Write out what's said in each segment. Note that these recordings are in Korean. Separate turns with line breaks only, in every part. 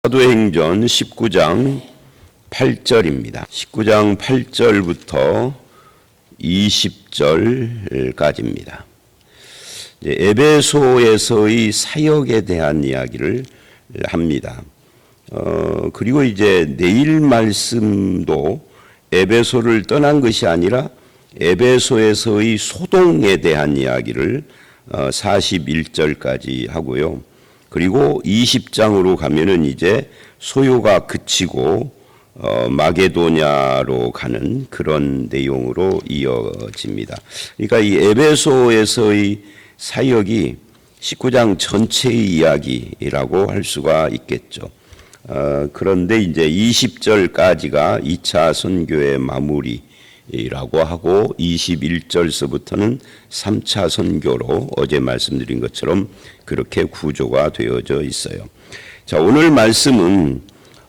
사도행전 19장 8절입니다. 19장 8절부터 20절까지입니다. 에베소에서의 사역에 대한 이야기를 합니다. 그리고 이제 내일 말씀도 에베소를 떠난 것이 아니라 에베소에서의 소동에 대한 이야기를 41절까지 하고요. 그리고 20장으로 가면은 이제 소요가 그치고 마게도냐로 가는 그런 내용으로 이어집니다. 그러니까 이 에베소에서의 사역이 19장 전체의 이야기라고 할 수가 있겠죠. 그런데 이제 20절까지가 2차 선교의 마무리라고 하고 21절서부터는 3차 선교로 어제 말씀드린 것처럼 그렇게 구조가 되어져 있어요. 자, 오늘 말씀은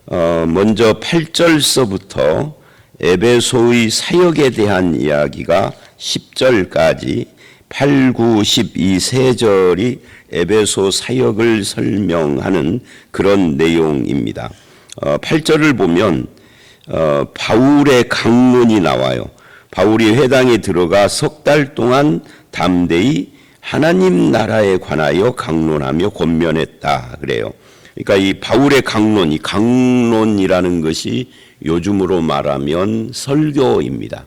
먼저 8절서부터 에베소의 사역에 대한 이야기가 10절까지 8, 9, 12 세 절이 에베소 사역을 설명하는 그런 내용입니다. 8절을 보면 바울의 강론이 나와요. 바울이 회당에 들어가 석 달 동안 담대히 하나님 나라에 관하여 강론하며 권면했다 그래요. 그러니까 이 바울의 강론, 이 강론이라는 것이 요즘으로 말하면 설교입니다.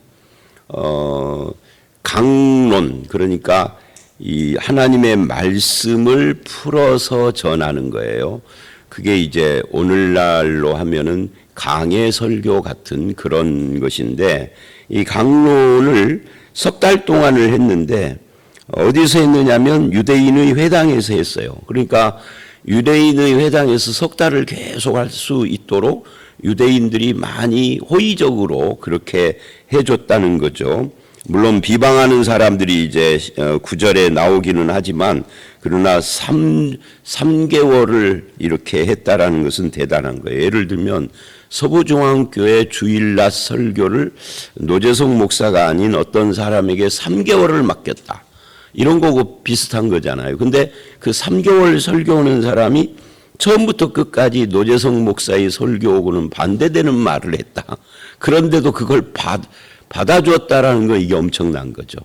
강론, 그러니까 이 하나님의 말씀을 풀어서 전하는 거예요. 그게 이제 오늘날로 하면은 강해 설교 같은 그런 것인데, 이 강론을 석 달 동안을 했는데 어디서 했느냐면 유대인의 회당에서 했어요. 그러니까 유대인의 회당에서 석 달을 계속 할 수 있도록 유대인들이 많이 호의적으로 그렇게 해줬다는 거죠. 물론 비방하는 사람들이 이제 9절에 나오기는 하지만 그러나 3개월을 이렇게 했다라는 것은 대단한 거예요. 예를 들면 서부중앙교회 주일낮 설교를 노재성 목사가 아닌 어떤 사람에게 3개월을 맡겼다. 이런 거고 비슷한 거잖아요. 근데 그 3개월 설교하는 사람이 처음부터 끝까지 노재성 목사의 설교하고는 반대되는 말을 했다. 그런데도 그걸 받아줬다라는 거, 이게 엄청난 거죠.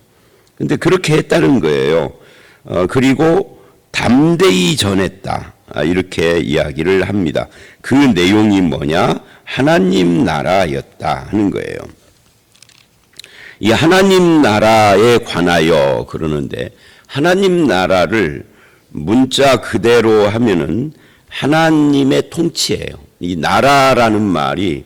근데 그렇게 했다는 거예요. 그리고 담대히 전했다. 이렇게 이야기를 합니다. 그 내용이 뭐냐? 하나님 나라였다 하는 거예요. 이 하나님 나라에 관하여 그러는데, 하나님 나라를 문자 그대로 하면은 하나님의 통치예요. 이 나라라는 말이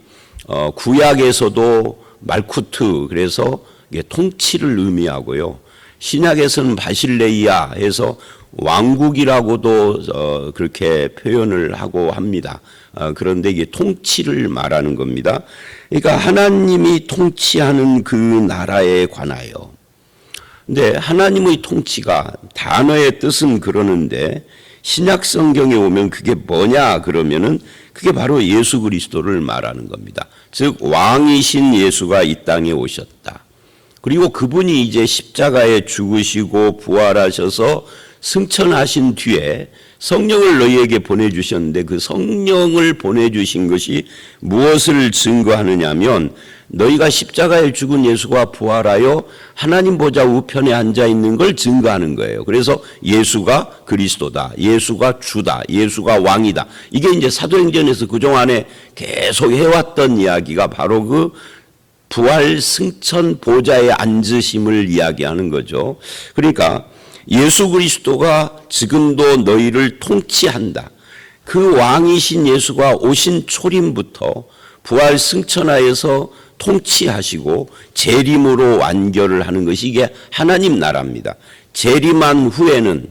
구약에서도 말쿠트, 그래서 통치를 의미하고요. 신약에서는 바실레이아 해서 왕국이라고도 그렇게 표현을 하고 합니다. 그런데 이게 통치를 말하는 겁니다. 그러니까 하나님이 통치하는 그 나라에 관하여. 근데 하나님의 통치가 단어의 뜻은 그러는데 신약 성경에 오면 그게 뭐냐 그러면은 그게 바로 예수 그리스도를 말하는 겁니다. 즉 왕이신 예수가 이 땅에 오셨다. 그리고 그분이 이제 십자가에 죽으시고 부활하셔서 승천하신 뒤에 성령을 너희에게 보내주셨는데, 그 성령을 보내주신 것이 무엇을 증거하느냐면 너희가 십자가에 죽은 예수가 부활하여 하나님 보좌 우편에 앉아 있는 걸 증거하는 거예요. 그래서 예수가 그리스도다, 예수가 주다, 예수가 왕이다. 이게 이제 사도행전에서 그동안에 계속 해왔던 이야기가 바로 그 부활 승천 보좌에 앉으심을 이야기하는 거죠. 그러니까 예수 그리스도가 지금도 너희를 통치한다. 그 왕이신 예수가 오신 초림부터 부활 승천하여서 통치하시고 재림으로 완결을 하는 것이 이게 하나님 나라입니다. 재림한 후에는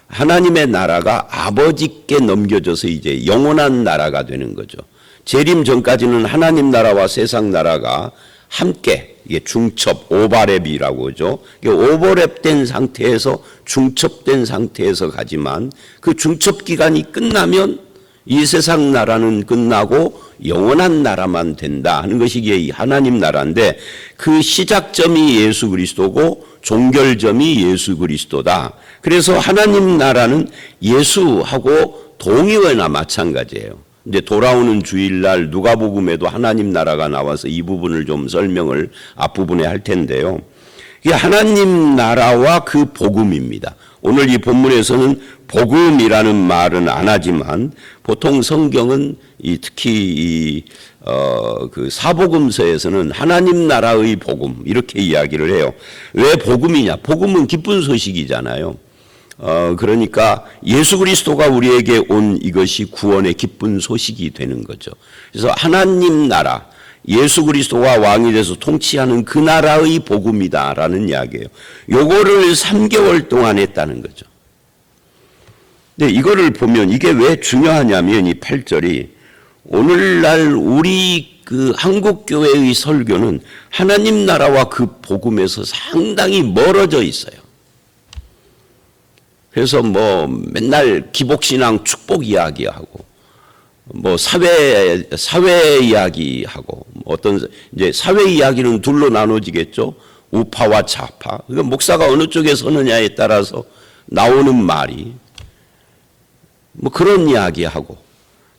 하나님의 나라가 아버지께 넘겨져서 이제 영원한 나라가 되는 거죠. 재림 전까지는 하나님 나라와 세상 나라가 함께, 이게 중첩, 오버랩이라고 하죠. 오버랩된 상태에서 중첩된 상태에서 가지만 그 중첩 기간이 끝나면 이 세상 나라는 끝나고 영원한 나라만 된다 하는 것이 이게 하나님 나라인데, 그 시작점이 예수 그리스도고 종결점이 예수 그리스도다. 그래서 하나님 나라는 예수하고 동의어나 마찬가지예요. 이제 돌아오는 주일날 누가복음에도 하나님 나라가 나와서 이 부분을 좀 설명을 앞부분에 할 텐데요. 이게 하나님 나라와 그 복음입니다. 오늘 이 본문에서는 복음이라는 말은 안 하지만 보통 성경은 특히 그 사복음서에서는 하나님 나라의 복음 이렇게 이야기를 해요. 왜 복음이냐? 복음은 기쁜 소식이잖아요. 그러니까 예수 그리스도가 우리에게 온 이것이 구원의 기쁜 소식이 되는 거죠. 그래서 하나님 나라, 예수 그리스도가 왕이 돼서 통치하는 그 나라의 복음이다라는 이야기예요. 요거를 3개월 동안 했다는 거죠. 근데 이거를 보면 이게 왜 중요하냐면 이 8절이 오늘날 우리 그 한국교회의 설교는 하나님 나라와 그 복음에서 상당히 멀어져 있어요. 그래서 뭐 맨날 기복신앙 축복 이야기하고 뭐 사회 이야기하고 어떤 이제 사회 이야기는 둘로 나눠지겠죠. 우파와 좌파. 그러니까 목사가 어느 쪽에 서느냐에 따라서 나오는 말이 뭐 그런 이야기하고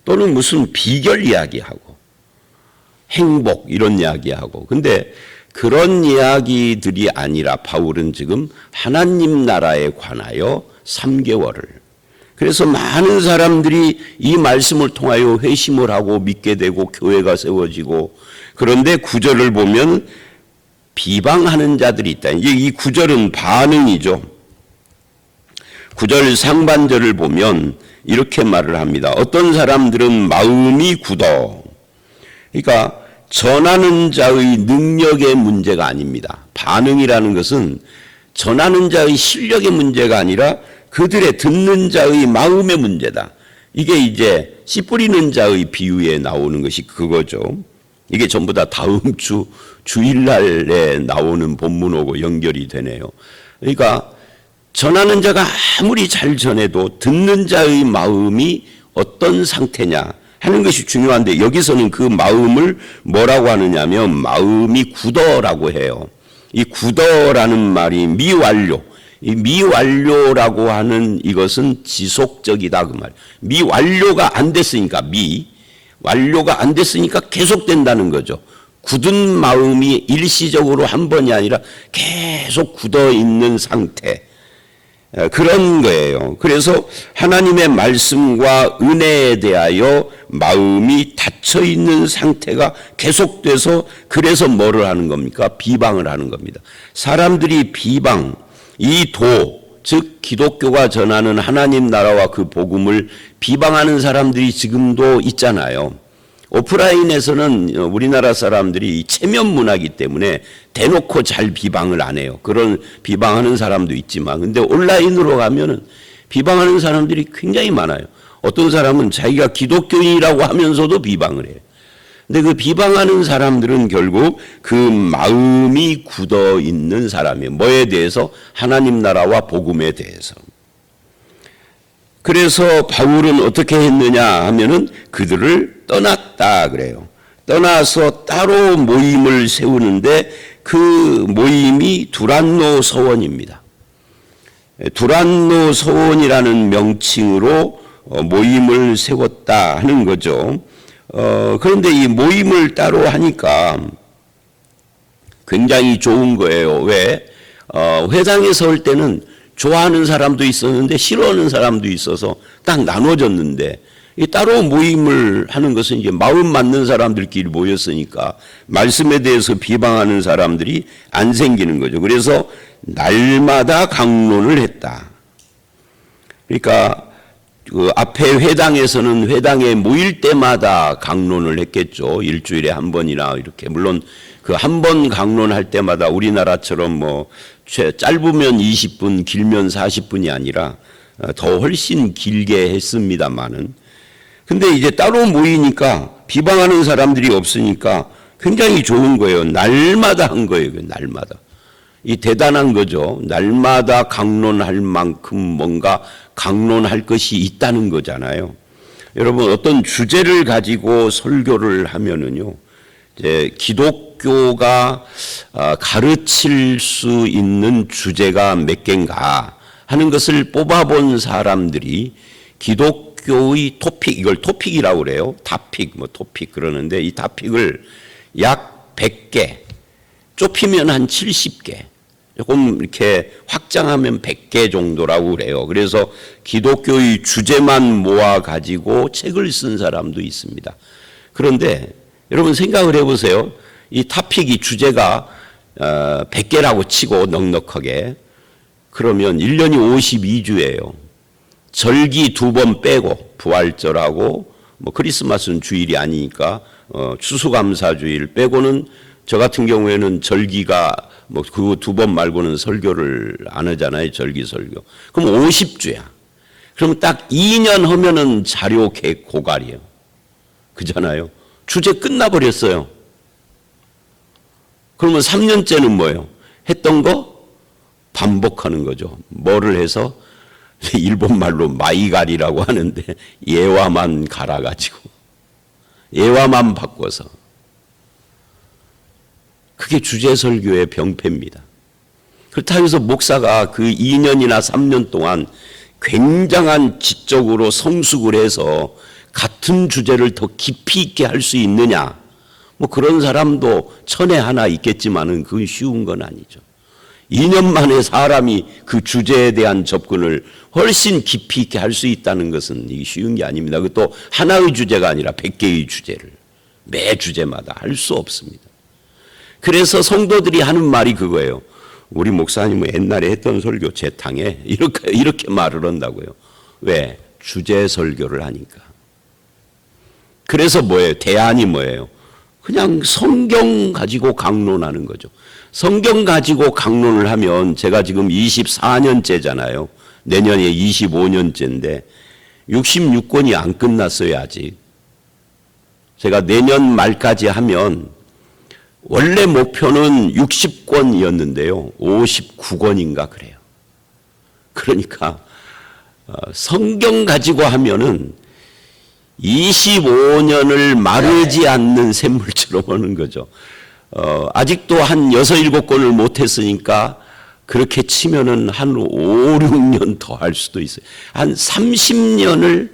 또는 무슨 비결 이야기하고 행복 이런 이야기하고 근데 그런 이야기들이 아니라 바울은 지금 하나님 나라에 관하여 3개월을 그래서 많은 사람들이 이 말씀을 통하여 회심을 하고 믿게 되고 교회가 세워지고 그런데 9절을 보면 비방하는 자들이 있다. 이제 이 9절은 반응이죠. 9절 상반절을 보면 이렇게 말을 합니다. 어떤 사람들은 마음이 굳어. 그러니까 전하는 자의 능력의 문제가 아닙니다. 반응이라는 것은 전하는 자의 실력의 문제가 아니라 그들의 듣는 자의 마음의 문제다. 이게 이제 씨 뿌리는 자의 비유에 나오는 것이 그거죠. 이게 전부 다 다음 주 주일날에 나오는 본문하고 연결이 되네요. 그러니까 전하는 자가 아무리 잘 전해도 듣는 자의 마음이 어떤 상태냐 하는 것이 중요한데 여기서는 그 마음을 뭐라고 하느냐면 마음이 굳어라고 해요. 이 굳어라는 말이 미완료. 이 미완료라고 하는 이것은 지속적이다 그 말. 미완료가 안 됐으니까 완료가 안 됐으니까 계속된다는 거죠. 굳은 마음이 일시적으로 한 번이 아니라 계속 굳어 있는 상태. 그런 거예요. 그래서 하나님의 말씀과 은혜에 대하여 마음이 닫혀 있는 상태가 계속돼서 그래서 뭐를 하는 겁니까? 비방을 하는 겁니다. 사람들이 비방, 즉 기독교가 전하는 하나님 나라와 그 복음을 비방하는 사람들이 지금도 있잖아요. 오프라인에서는 우리나라 사람들이 체면 문화이기 때문에 대놓고 잘 비방을 안 해요. 그런 비방하는 사람도 있지만 근데 온라인으로 가면은 비방하는 사람들이 굉장히 많아요. 어떤 사람은 자기가 기독교인이라고 하면서도 비방을 해요. 근데 그 비방하는 사람들은 결국 그 마음이 굳어 있는 사람이에요. 뭐에 대해서? 하나님 나라와 복음에 대해서. 그래서 바울은 어떻게 했느냐 하면은 그들을 떠났다 그래요. 떠나서 따로 모임을 세우는데 그 모임이 두란노 서원입니다. 두란노 서원이라는 명칭으로 모임을 세웠다 하는 거죠. 그런데 이 모임을 따로 하니까 굉장히 좋은 거예요. 왜? 회당에 설 때는 좋아하는 사람도 있었는데 싫어하는 사람도 있어서 딱 나눠졌는데 이 따로 모임을 하는 것은 이제 마음 맞는 사람들끼리 모였으니까 말씀에 대해서 비방하는 사람들이 안 생기는 거죠. 그래서 날마다 강론을 했다. 그러니까 그 앞에 회당에서는 회당에 모일 때마다 강론을 했겠죠. 일주일에 한 번이나 이렇게. 물론 그 한 번 강론할 때마다 우리나라처럼 뭐 짧으면 20분, 길면 40분이 아니라 더 훨씬 길게 했습니다만은. 근데 이제 따로 모이니까 비방하는 사람들이 없으니까 굉장히 좋은 거예요. 날마다 한 거예요. 날마다. 이 대단한 거죠. 날마다 강론할 만큼 뭔가 강론할 것이 있다는 거잖아요. 여러분 어떤 주제를 가지고 설교를 하면은요, 이제 기독교가 가르칠 수 있는 주제가 몇 개인가 하는 것을 뽑아본 사람들이 기독교 기독교의 토픽, 이걸 토픽이라고 그래요. 다픽, 뭐 토픽 그러는데 이 다픽을 약 100개, 좁히면 한 70개, 조금 이렇게 확장하면 100개 정도라고 그래요. 그래서 기독교의 주제만 모아 가지고 책을 쓴 사람도 있습니다. 그런데 여러분 생각을 해보세요. 이 타픽이 주제가 100개라고 치고 넉넉하게, 그러면 1년이 52주예요. 절기 2번 빼고, 부활절하고 뭐 크리스마스는 주일이 아니니까 추수감사주일 빼고는, 저 같은 경우에는 절기가 뭐 그 2번 말고는 설교를 안 하잖아요. 절기 설교. 그럼 50주야. 그럼 딱 2년 하면은 자료 고갈이에요. 그잖아요. 주제 끝나버렸어요. 그러면 3년째는 뭐예요? 했던 거 반복하는 거죠. 뭐를 해서? 일본 말로 마이갈이라고 하는데 예화만 갈아가지고 예화만 바꿔서, 그게 주제 설교의 병폐입니다. 그렇다고 해서 목사가 그 2년이나 3년 동안 굉장한 지적으로 성숙을 해서 같은 주제를 더 깊이 있게 할 수 있느냐? 뭐 그런 사람도 천에 하나 있겠지만은 그건 쉬운 건 아니죠. 2년 만에 사람이 그 주제에 대한 접근을 훨씬 깊이 있게 할 수 있다는 것은 이게 쉬운 게 아닙니다. 그것도 하나의 주제가 아니라 100개의 주제를 매 주제마다 할 수 없습니다. 그래서 성도들이 하는 말이 그거예요. 우리 목사님은 옛날에 했던 설교 재탕에 이렇게 말을 한다고요. 왜? 주제 설교를 하니까. 그래서 뭐예요? 대안이 뭐예요? 그냥 성경 가지고 강론하는 거죠. 성경 가지고 강론을 하면, 제가 지금 24년째잖아요. 내년에 25년째인데 66권이 안 끝났어요 아직. 제가 내년 말까지 하면, 원래 목표는 60권이었는데요. 59권인가 그래요. 그러니까 성경 가지고 하면은 25년을 마르지 않는 샘물처럼 하는 거죠. 아직도 한 6, 7권을 못했으니까 그렇게 치면은 한 5, 6년 더 할 수도 있어요. 한 30년을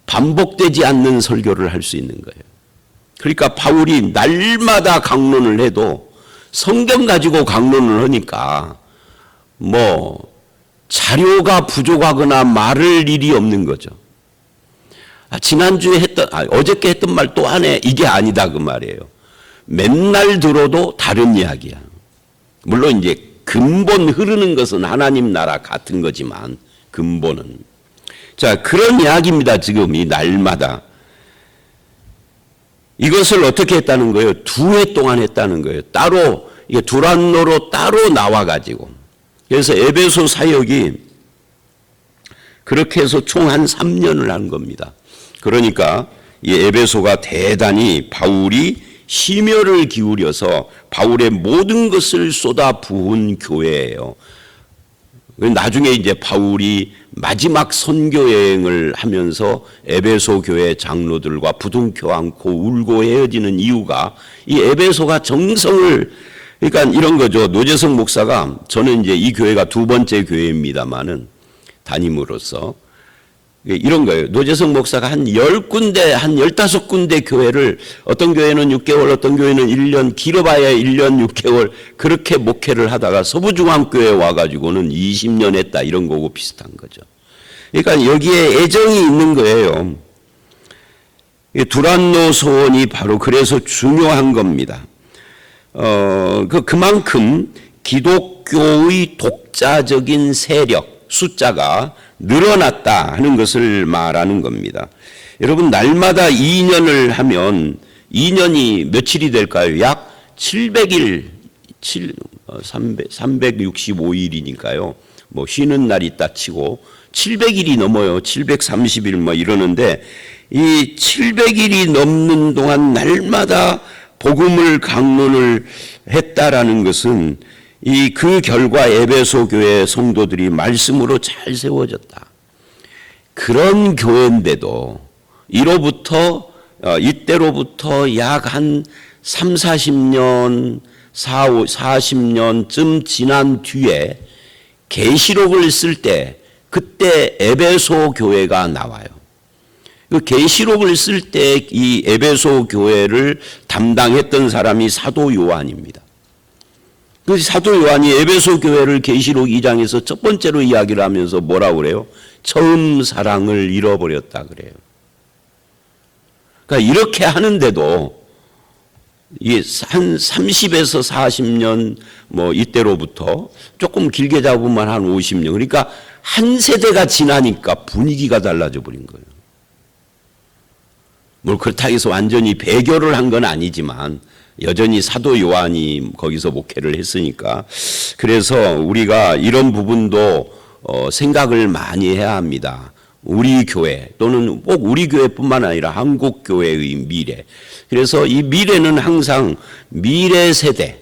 반복되지 않는 설교를 할 수 있는 거예요. 그러니까 바울이 날마다 강론을 해도 성경 가지고 강론을 하니까 뭐 자료가 부족하거나 말할 일이 없는 거죠. 지난주에 어저께 했던 말 또 하네, 이게 아니다 그 말이에요. 맨날 들어도 다른 이야기야. 물론 이제 근본 흐르는 것은 하나님 나라 같은 거지만 근본은. 자, 그런 이야기입니다. 지금 이 날마다. 이것을 어떻게 했다는 거예요? 2회 동안 했다는 거예요. 따로, 이게 두란노로 따로 나와가지고. 그래서 에베소 사역이 그렇게 해서 총 한 3년을 한 겁니다. 그러니까 이 에베소가 대단히 바울이 심혈을 기울여서 바울의 모든 것을 쏟아 부은 교회예요. 나중에 이제 바울이 마지막 선교 여행을 하면서 에베소 교회 장로들과 부둥켜 안고 울고 헤어지는 이유가 이 에베소가 정성을, 그러니까 이런 거죠. 노재성 목사가, 저는 이제 이 교회가 2번째 교회입니다만은 담임으로서 이런 거예요. 노재성 목사가 한 10군데, 한 15군데 교회를, 어떤 교회는 6개월, 어떤 교회는 1년, 길어봐야 1년 6개월 그렇게 목회를 하다가 서부중앙교회에 와가지고는 20년 했다, 이런 거고 비슷한 거죠. 그러니까 여기에 애정이 있는 거예요. 두란노 소원이 바로 그래서 중요한 겁니다. 그만큼 기독교의 독자적인 세력, 숫자가 늘어났다 하는 것을 말하는 겁니다. 여러분, 날마다 2년을 하면 2년이 며칠이 될까요? 약 700일, 365일이니까요. 뭐 쉬는 날 있다 치고 700일이 넘어요. 730일 뭐 이러는데, 이 700일이 넘는 동안 날마다 복음을 강론을 했다라는 것은 그 결과 에베소 교회 성도들이 말씀으로 잘 세워졌다. 그런 교회인데도 이때로부터 약 한 3, 40년, 40년쯤 지난 뒤에 계시록을 쓸 때 그때 에베소 교회가 나와요. 그 계시록을 쓸 때 이 에베소 교회를 담당했던 사람이 사도 요한입니다. 그 사도 요한이 에베소 교회를 계시록 2장에서 첫 번째로 이야기를 하면서 뭐라고 그래요? 처음 사랑을 잃어버렸다 그래요. 그러니까 이렇게 하는데도 이게 한 30에서 40년 뭐 이때로부터 조금 길게 잡으면 한 50년, 그러니까 한 세대가 지나니까 분위기가 달라져 버린 거예요. 뭐 그렇다고 해서 완전히 배교를 한 건 아니지만 여전히 사도 요한이 거기서 목회를 했으니까, 그래서 우리가 이런 부분도 생각을 많이 해야 합니다. 우리 교회 또는 꼭 우리 교회뿐만 아니라 한국 교회의 미래. 그래서 이 미래는 항상 미래 세대,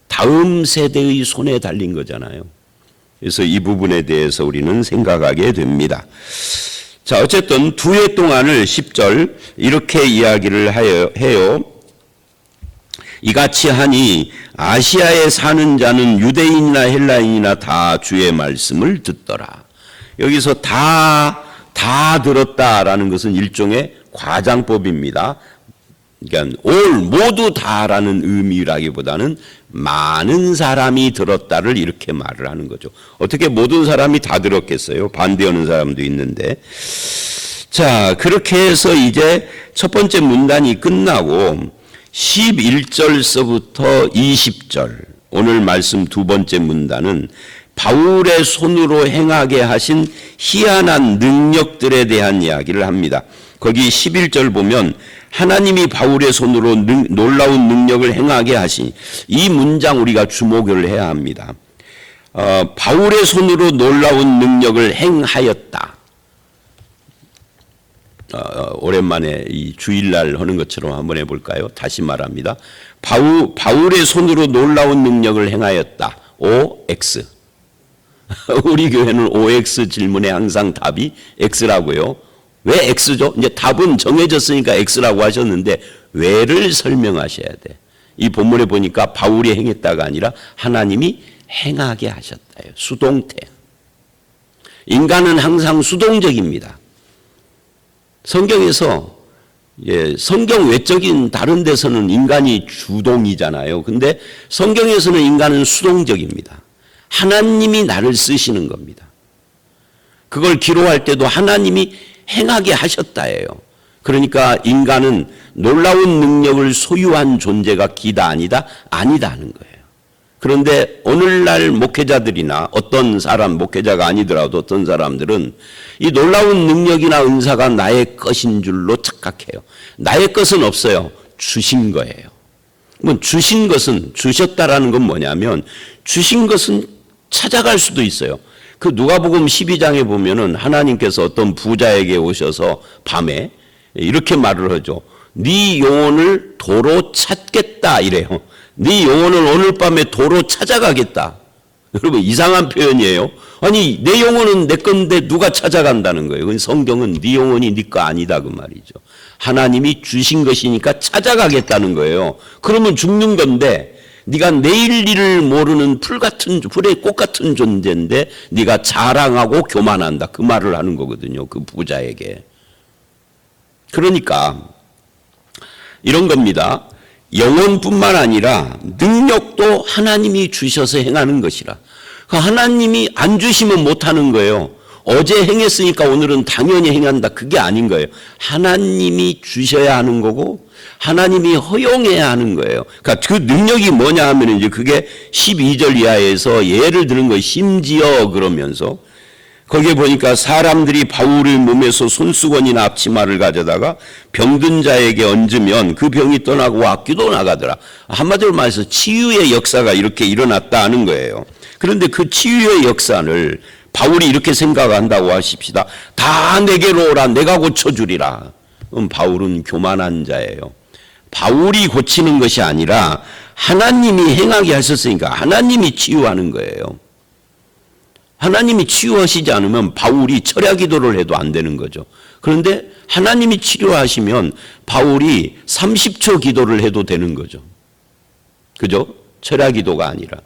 다음 세대의 손에 달린 거잖아요. 그래서 이 부분에 대해서 우리는 생각하게 됩니다. 자, 어쨌든 두 해 동안을 10절 이렇게 이야기를 해요. 이같이 하니 아시아에 사는 자는 유대인이나 헬라인이나 다 주의 말씀을 듣더라. 여기서 다 들었다라는 것은 일종의 과장법입니다. 그러니까 모두 다라는 의미라기보다는 많은 사람이 들었다를 이렇게 말을 하는 거죠. 어떻게 모든 사람이 다 들었겠어요? 반대하는 사람도 있는데. 자, 그렇게 해서 이제 첫 번째 문단이 끝나고 11절서부터 20절, 오늘 말씀 두 번째 문단은 바울의 손으로 행하게 하신 희한한 능력들에 대한 이야기를 합니다. 거기 11절 보면 하나님이 바울의 손으로 놀라운 능력을 행하게 하신, 이 문장 우리가 주목을 해야 합니다. 바울의 손으로 놀라운 능력을 행하였다. 오랜만에 이 주일날 하는 것처럼 한번 해볼까요? 다시 말합니다. 바울의 손으로 놀라운 능력을 행하였다. OX. 우리 교회는 OX 질문에 항상 답이 X라고요. 왜 X죠? 이제 답은 정해졌으니까 X라고 하셨는데 왜를 설명하셔야 돼. 이 본문에 보니까 바울이 행했다가 아니라 하나님이 행하게 하셨다요. 수동태. 인간은 항상 수동적입니다. 성경에서 성경 외적인 다른 데서는 인간이 주동이잖아요. 근데 성경에서는 인간은 수동적입니다. 하나님이 나를 쓰시는 겁니다. 그걸 기록할 때도 하나님이 행하게 하셨다예요. 그러니까 인간은 놀라운 능력을 소유한 존재가 기다 아니다? 아니다 하는 거예요. 그런데 오늘날 목회자들이나 어떤 사람, 목회자가 아니더라도 어떤 사람들은 이 놀라운 능력이나 은사가 나의 것인 줄로 착각해요. 나의 것은 없어요. 주신 거예요. 뭐 주신 것은, 주셨다라는 건 뭐냐면 주신 것은 찾아갈 수도 있어요. 그 누가복음 12장에 보면은 하나님께서 어떤 부자에게 오셔서 밤에 이렇게 말을 하죠. 네 영혼을 도로 찾겠다 이래요. 네 영혼을 오늘 밤에 도로 찾아가겠다. 여러분 이상한 표현이에요. 아니 내 영혼은 내 건데 누가 찾아간다는 거예요. 성경은 네 영혼이 네 거 아니다 그 말이죠. 하나님이 주신 것이니까 찾아가겠다는 거예요. 그러면 죽는 건데 네가 내일 일을 모르는 풀의 꽃 같은 존재인데 네가 자랑하고 교만한다 그 말을 하는 거거든요. 그 부자에게. 그러니까 이런 겁니다. 영혼뿐만 아니라 능력도 하나님이 주셔서 행하는 것이라. 하나님이 안 주시면 못하는 거예요. 어제 행했으니까 오늘은 당연히 행한다. 그게 아닌 거예요. 하나님이 주셔야 하는 거고 하나님이 허용해야 하는 거예요. 그러니까 그 능력이 뭐냐 하면 이제 그게 12절 이하에서 예를 드는 거예요. 심지어 그러면서 거기에 보니까 사람들이 바울의 몸에서 손수건이나 앞치마를 가져다가 병든 자에게 얹으면 그 병이 떠나고 악귀도 나가더라. 한마디로 말해서 치유의 역사가 이렇게 일어났다 하는 거예요. 그런데 그 치유의 역사를 바울이 이렇게 생각한다고 하십시다. 다 내게로 오라 내가 고쳐주리라. 그럼 바울은 교만한 자예요. 바울이 고치는 것이 아니라 하나님이 행하게 하셨으니까 하나님이 치유하는 거예요. 하나님이 치유하시지 않으면 바울이 철야 기도를 해도 안 되는 거죠. 그런데 하나님이 치료하시면 바울이 30초 기도를 해도 되는 거죠. 그죠? 철야 기도가 아니라.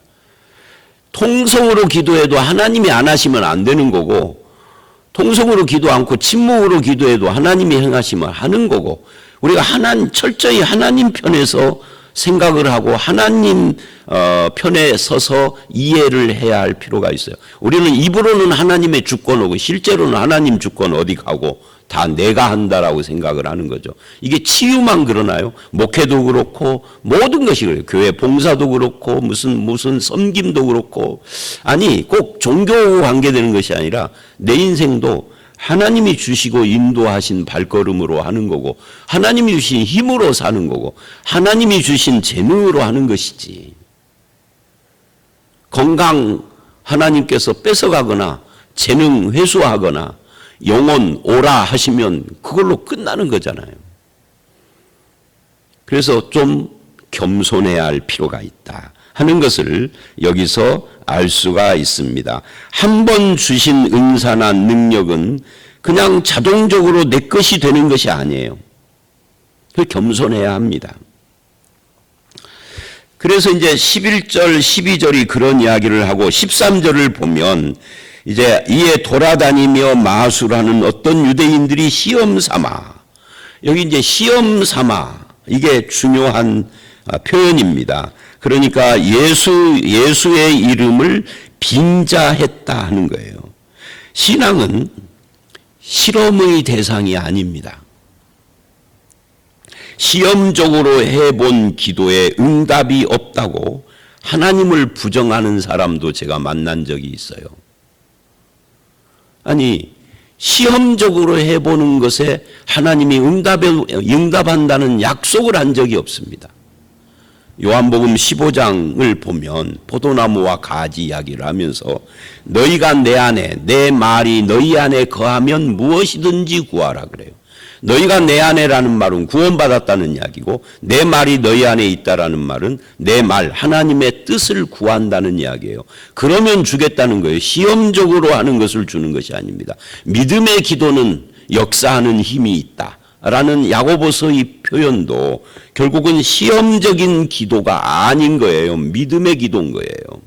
통성으로 기도해도 하나님이 안 하시면 안 되는 거고 통성으로 기도 않고 침묵으로 기도해도 하나님이 행하시면 하는 거고, 우리가 철저히 하나님 편에서 생각을 하고 하나님 편에 서서 이해를 해야 할 필요가 있어요. 우리는 입으로는 하나님의 주권하고 실제로는 하나님 주권 어디 가고 다 내가 한다라고 생각을 하는 거죠. 이게 치유만 그러나요? 목회도 그렇고 모든 것이 그래요. 교회 봉사도 그렇고 무슨 섬김도 그렇고, 아니 꼭 종교와 관계되는 것이 아니라 내 인생도 하나님이 주시고 인도하신 발걸음으로 하는 거고, 하나님이 주신 힘으로 사는 거고, 하나님이 주신 재능으로 하는 것이지. 건강 하나님께서 뺏어가거나 재능 회수하거나 영혼 오라 하시면 그걸로 끝나는 거잖아요. 그래서 좀 겸손해야 할 필요가 있다 하는 것을 여기서 알 수가 있습니다. 한 번 주신 은사나 능력은 그냥 자동적으로 내 것이 되는 것이 아니에요. 겸손해야 합니다. 그래서 이제 11절, 12절이 그런 이야기를 하고 13절을 보면 이제 이에 돌아다니며 마술하는 어떤 유대인들이 시험 삼아, 여기 이제 시험 삼아, 이게 중요한 표현입니다. 그러니까 예수의 이름을 빙자했다 하는 거예요. 신앙은 실험의 대상이 아닙니다. 시험적으로 해본 기도에 응답이 없다고 하나님을 부정하는 사람도 제가 만난 적이 있어요. 아니, 시험적으로 해보는 것에 하나님이 응답한다는 약속을 한 적이 없습니다. 요한복음 15장을 보면 포도나무와 가지 이야기를 하면서 너희가 내 안에, 내 말이 너희 안에 거하면 무엇이든지 구하라 그래요. 너희가 내 안에라는 말은 구원받았다는 이야기고, 내 말이 너희 안에 있다라는 말은 내 말, 하나님의 뜻을 구한다는 이야기예요. 그러면 주겠다는 거예요. 시험적으로 하는 것을 주는 것이 아닙니다. 믿음의 기도는 역사하는 힘이 있다 라는 야고보서의 표현도 결국은 시험적인 기도가 아닌 거예요. 믿음의 기도인 거예요.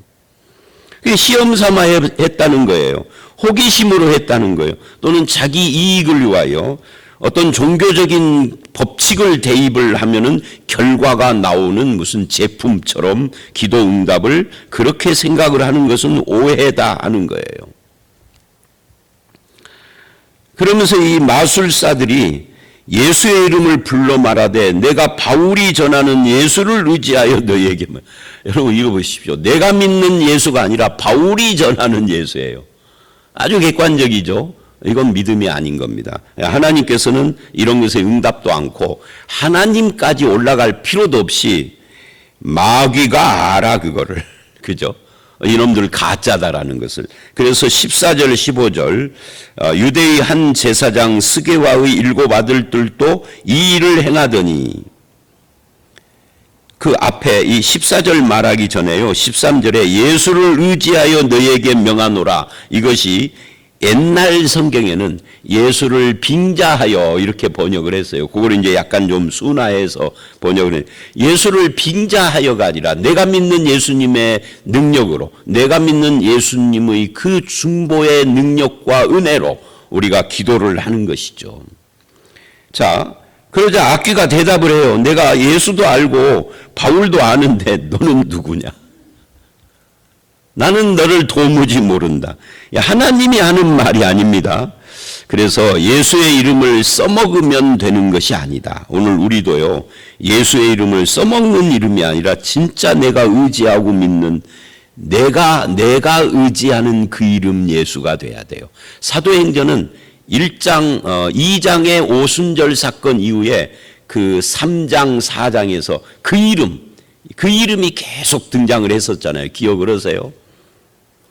그게 시험 삼아 했다는 거예요. 호기심으로 했다는 거예요. 또는 자기 이익을 위하여 어떤 종교적인 법칙을 대입을 하면은 결과가 나오는 무슨 제품처럼 기도 응답을 그렇게 생각을 하는 것은 오해다 하는 거예요. 그러면서 이 마술사들이 예수의 이름을 불러 말하되 내가 바울이 전하는 예수를 의지하여 너희에게, 여러분 읽어보십시오. 내가 믿는 예수가 아니라 바울이 전하는 예수예요. 아주 객관적이죠. 이건 믿음이 아닌 겁니다. 하나님께서는 이런 것에 응답도 않고 하나님까지 올라갈 필요도 없이 마귀가 알아 그거를. 그죠? 이놈들 가짜다라는 것을. 그래서 14절 15절 유대의 한 제사장 스게와의 7 아들들도 이 일을 행하더니, 그 앞에 이 14절 말하기 전에요, 13절에 예수를 의지하여 너희에게 명하노라, 이것이 옛날 성경에는 예수를 빙자하여 이렇게 번역을 했어요. 그걸 이제 약간 좀 순화해서 번역을 해요. 예수를 빙자하여가 아니라 내가 믿는 예수님의 능력으로, 내가 믿는 예수님의 그 중보의 능력과 은혜로 우리가 기도를 하는 것이죠. 자, 그러자 악귀가 대답을 해요. 내가 예수도 알고 바울도 아는데 너는 누구냐? 나는 너를 도무지 모른다. 하나님이 하는 말이 아닙니다. 그래서 예수의 이름을 써먹으면 되는 것이 아니다. 오늘 우리도요, 예수의 이름을 써먹는 이름이 아니라 진짜 내가 의지하고 믿는, 내가 의지하는 그 이름 예수가 돼야 돼요. 사도행전은 2장의 오순절 사건 이후에 그 3장 4장에서 그 이름이 계속 등장을 했었잖아요. 기억을 하세요?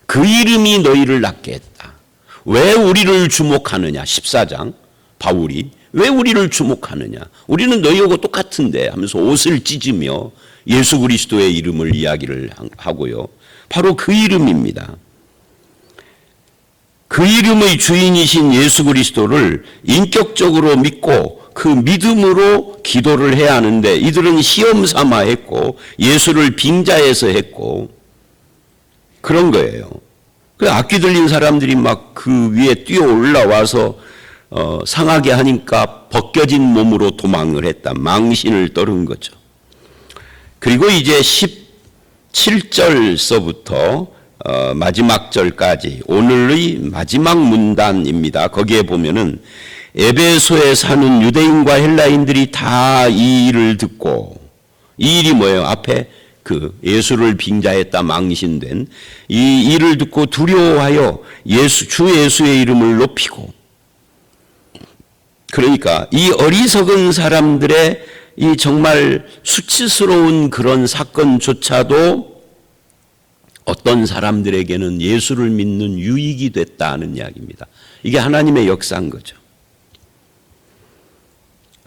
그 이름이 너희를 낫게 했다. 왜 우리를 주목하느냐? 14장 바울이 왜 우리를 주목하느냐? 우리는 너희하고 똑같은데 하면서 옷을 찢으며 예수 그리스도의 이름을 이야기를 하고요. 바로 그 이름입니다. 그 이름의 주인이신 예수 그리스도를 인격적으로 믿고 그 믿음으로 기도를 해야 하는데, 이들은 시험 삼아 했고 예수를 빙자해서 했고 그런 거예요. 그 악기 들린 사람들이 막 그 위에 뛰어 올라와서 상하게 하니까 벗겨진 몸으로 도망을 했다. 망신을 떨은 거죠. 그리고 이제 17절서부터 마지막 절까지 오늘의 마지막 문단입니다. 거기에 보면은 에베소에 사는 유대인과 헬라인들이 다 이 일을 듣고, 이 일이 뭐예요? 앞에 그 예수를 빙자했다 망신된 이 일을 듣고 두려워하여 주 예수의 이름을 높이고, 그러니까 이 어리석은 사람들의 이 정말 수치스러운 그런 사건조차도 어떤 사람들에게는 예수를 믿는 유익이 됐다는 이야기입니다. 이게 하나님의 역사인 거죠.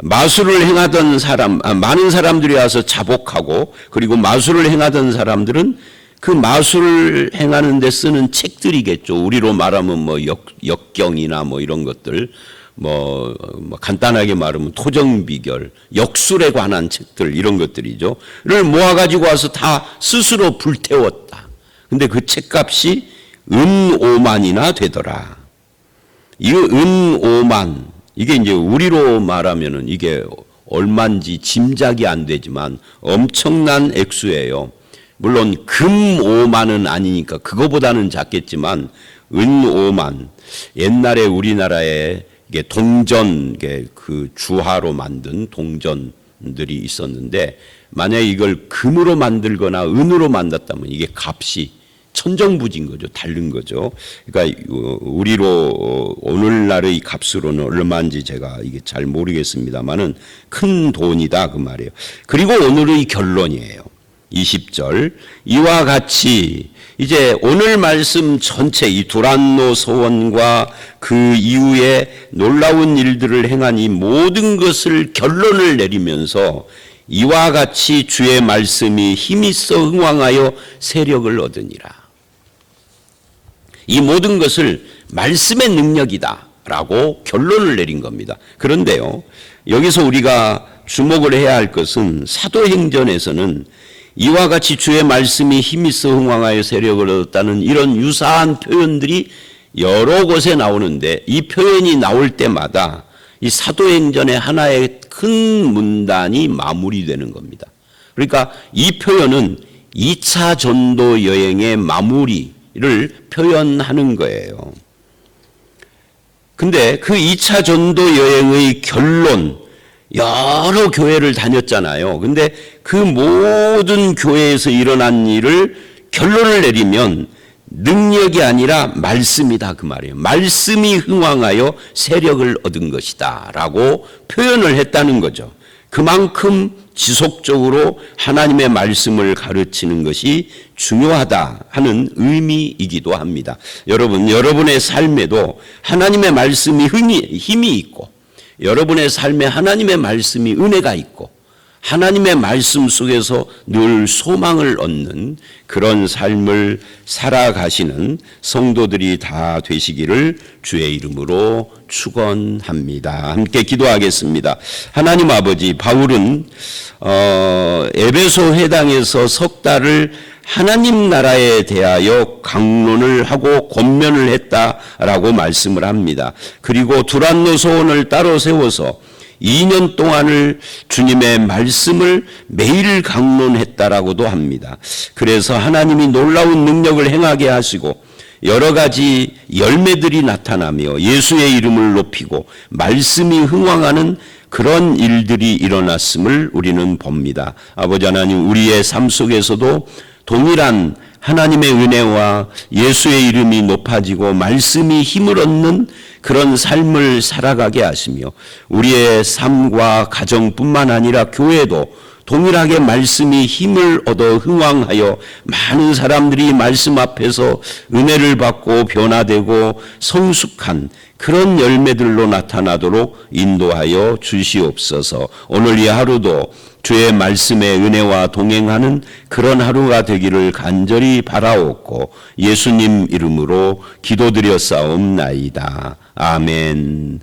마술을 행하던 사람, 많은 사람들이 와서 자복하고, 그리고 마술을 행하던 사람들은 그 마술을 행하는 데 쓰는 책들이겠죠. 우리로 말하면 뭐 역경이나 뭐 이런 것들, 뭐 간단하게 말하면 토정비결, 역술에 관한 책들, 이런 것들이죠. 를 모아가지고 와서 다 스스로 불태웠다. 근데 그 책값이 은 5만이나 되더라. 이 은 5만, 이게 이제 우리로 말하면은 이게 얼마인지 짐작이 안 되지만 엄청난 액수예요. 물론 금 5만은 아니니까 그거보다는 작겠지만 은 5만. 옛날에 우리나라에 이게 동전, 그 주화로 만든 동전들이 있었는데, 만약에 이걸 금으로 만들거나 은으로 만들었다면 이게 값이 천정부지인 거죠. 다른 거죠. 그러니까 우리로 오늘날의 값으로는 얼마인지 제가 이게 잘 모르겠습니다만은 큰 돈이다 그 말이에요. 그리고 오늘의 결론이에요. 20절. 이와 같이 이제 오늘 말씀 전체 이 두란노 소원과 그 이후에 놀라운 일들을 행한 이 모든 것을 결론을 내리면서 이와 같이 주의 말씀이 힘있어 흥왕하여 세력을 얻으니라. 이 모든 것을 말씀의 능력이다 라고 결론을 내린 겁니다. 그런데요, 여기서 우리가 주목을 해야 할 것은 사도행전에서는 이와 같이 주의 말씀이 힘있어 흥왕하여 세력을 얻었다는 이런 유사한 표현들이 여러 곳에 나오는데, 이 표현이 나올 때마다 이 사도행전의 하나의 큰 문단이 마무리되는 겁니다. 그러니까 이 표현은 2차 전도 여행의 마무리를 표현하는 거예요. 근데 그 2차 전도 여행의 결론, 여러 교회를 다녔잖아요. 근데 그 모든 교회에서 일어난 일을 결론을 내리면 능력이 아니라 말씀이다 그 말이에요. 말씀이 흥왕하여 세력을 얻은 것이다 라고 표현을 했다는 거죠. 그만큼 지속적으로 하나님의 말씀을 가르치는 것이 중요하다 하는 의미이기도 합니다. 여러분, 여러분의 삶에도 하나님의 말씀이 힘이 있고, 여러분의 삶에 하나님의 말씀이 은혜가 있고, 하나님의 말씀 속에서 늘 소망을 얻는 그런 삶을 살아가시는 성도들이 다 되시기를 주의 이름으로 축원합니다. 함께 기도하겠습니다. 하나님 아버지, 바울은 에베소 회당에서 석 달을 하나님 나라에 대하여 강론을 하고 권면을 했다라고 말씀을 합니다. 그리고 두란노 소원을 따로 세워서 2년 동안을 주님의 말씀을 매일 강론했다라고도 합니다. 그래서 하나님이 놀라운 능력을 행하게 하시고 여러 가지 열매들이 나타나며 예수의 이름을 높이고 말씀이 흥왕하는 그런 일들이 일어났음을 우리는 봅니다. 아버지 하나님, 우리의 삶 속에서도 동일한 하나님의 은혜와 예수의 이름이 높아지고 말씀이 힘을 얻는 그런 삶을 살아가게 하시며, 우리의 삶과 가정뿐만 아니라 교회도 동일하게 말씀이 힘을 얻어 흥왕하여 많은 사람들이 말씀 앞에서 은혜를 받고 변화되고 성숙한 그런 열매들로 나타나도록 인도하여 주시옵소서. 오늘 이 하루도 주의 말씀의 은혜와 동행하는 그런 하루가 되기를 간절히 바라옵고 예수님 이름으로 기도드렸사옵나이다. 아멘.